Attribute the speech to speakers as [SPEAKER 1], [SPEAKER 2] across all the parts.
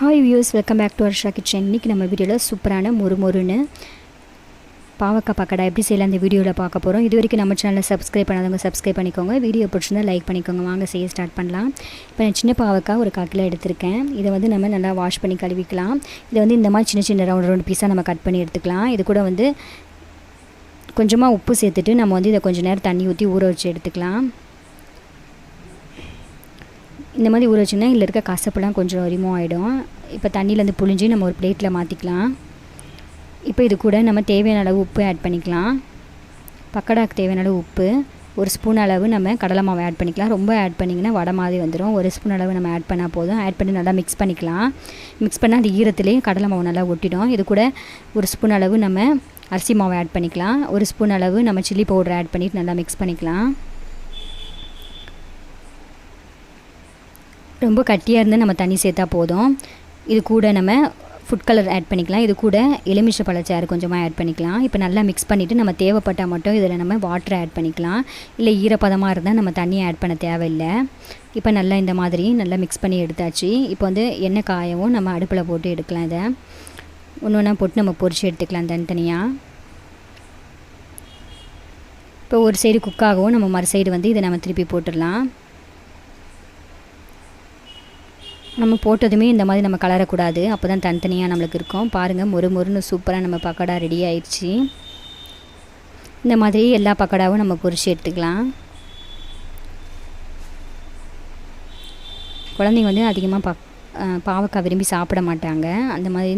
[SPEAKER 1] Hi views, welcome back to Varsha kitchen. இன்றைக்கி நம்ம வீடியோவில் சூப்பரான மொறுன்னு பாவக்காய் பக்கோடா எப்படி செய்யலாம் இந்த வீடியோவில் பார்க்க போகிறோம். இது வரைக்கும் நம்ம சேனலில் சப்ஸ்கிரைப் பண்ணாதவங்க சப்ஸ்கிரைப் பண்ணிக்கோங்க. வீடியோ பிடிச்சிருந்தா லைக் பண்ணிக்கோங்க. வாங்க செய்ய ஸ்டார்ட் பண்ணலாம். இப்போ நான் சின்ன பாவக்காய் ஒரு 1 கிலோ எடுத்திருக்கேன். இதை வந்து நம்ம நல்லா வாஷ் பண்ணி கழுவிக்கலாம். இதை வந்து இந்த மாதிரி சின்ன சின்ன ரவுண்ட் பீஸாக நம்ம கட் பண்ணி எடுத்துக்கலாம். இது கூட வந்து கொஞ்சமாக உப்பு சேர்த்துட்டு நம்ம வந்து இதை கொஞ்சம் நேரம் தண்ணி ஊற்றி ஊற வச்சு எடுத்துக்கலாம். இந்த மாதிரி ஊற வச்சுன்னா இதில் இருக்க கசப்பெல்லாம் கொஞ்சம் ரிமூவ் ஆகிடும். இப்போ தண்ணியிலேருந்து புழிஞ்சு நம்ம ஒரு பிளேட்டில் மாற்றிக்கலாம். இப்போ இது கூட நம்ம தேவையான அளவு உப்பு ஆட் பண்ணிக்கலாம். பக்கோடாக்கு தேவையான அளவு உப்பு, 1 ஸ்பூன் அளவு நம்ம கடலை மாவு ஆட் பண்ணிக்கலாம். ரொம்ப ஆட் பண்ணிங்கன்னா வடை மாதிரி வந்துடும். 1 ஸ்பூன் அளவு நம்ம ஆட் பண்ணால் போதும். ஆட் பண்ணி நல்லா மிக்ஸ் பண்ணிக்கலாம். மிக்ஸ் பண்ணால் அந்த ஈரத்துலேயும் கடலை மாவு நல்லா ஒட்டிடும். இது கூட 1 ஸ்பூன் அளவு நம்ம அரிசி மாவு ஆட் பண்ணிக்கலாம். 1 ஸ்பூன் அளவு நம்ம சில்லி பவுடர் ஆட் பண்ணிவிட்டு நல்லா மிக்ஸ் பண்ணிக்கலாம். ரொம்ப கட்டியாக இருந்தால் நம்ம தண்ணி சேர்த்தா போதும். இது கூட நம்ம ஃபுட் கலர் ஆட் பண்ணிக்கலாம். இது கூட எலுமிச்சை பழச்சாறு கொஞ்சமாக ஆட் பண்ணிக்கலாம். இப்போ நல்லா மிக்ஸ் பண்ணிவிட்டு நம்ம தேவைப்பட்டால் மட்டும் இதில் நம்ம வாட்டர் ஆட் பண்ணிக்கலாம். இல்லை ஈரப்பதமாக இருந்தால் நம்ம தண்ணியை ஆட் பண்ண தேவையில்லை. இப்போ நல்லா இந்த மாதிரி நல்லா மிக்ஸ் பண்ணி எடுத்தாச்சு. இப்போ வந்து எண்ணெய் காயவும் நம்ம அடுப்பில் போட்டு எடுக்கலாம். இதை ஒன்று ஒன்றா போட்டு நம்ம பொரிச்சு எடுத்துக்கலாம் தனித்தனியாக. இப்போ ஒரு சைடு குக்காகவும் நம்ம மறு சைடு வந்து இதை நம்ம திருப்பி போட்டுடலாம். நம்ம போட்டதுமே இந்த மாதிரி நம்ம கலரக்கூடாது, அப்போ தான் தனித்தனியாக நம்மளுக்கு இருக்கும். பாருங்கள், மொறுன்னு சூப்பராக நம்ம பக்கோடா ரெடி ஆயிடுச்சு. இந்த மாதிரி எல்லா பக்கோடாவும் நம்ம பொரிச்சு எடுத்துக்கலாம். குழந்தைங்க வந்து அதிகமாக பாவக்காய் விரும்பி சாப்பிட மாட்டாங்க.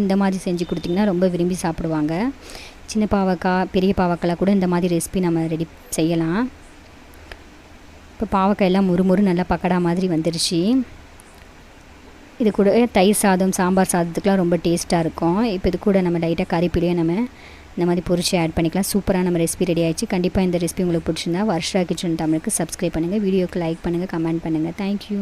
[SPEAKER 1] இந்த மாதிரி செஞ்சு கொடுத்திங்கன்னா ரொம்ப விரும்பி சாப்பிடுவாங்க. சின்ன பாவக்காய், பெரிய பாவக்காய் கூட இந்த மாதிரி ரெசிபி நம்ம ரெடி செய்யலாம். இப்போ பாவக்காய் எல்லாம் மொறு நல்லா பக்கோடா மாதிரி வந்துருச்சு. இது கூட தயிர் சாதம், சாம்பார் சாதத்துக்குலாம் ரொம்ப டேஸ்ட்டாக இருக்கும். இப்போ இது கூட நம்ம லைட்டாக கறிப்பிலையும் நம்ம இந்த மாதிரி பொரிச்சு ஆட் பண்ணிக்கலாம். சூப்பராக நம்ம ரெசிபி ரெடி ஆகிடுச்சு. கண்டிப்பாக இந்த ரெசிபி உங்களுக்கு பிடிச்சிருந்தா வர்ஷா கிச்சன் தமிழுக்கு சப்ஸ்கிரைப் பண்ணுங்கள். வீடியோக்கு லைக் பண்ணுங்கள், கமெண்ட் பண்ணுங்கள். தேங்க்யூ.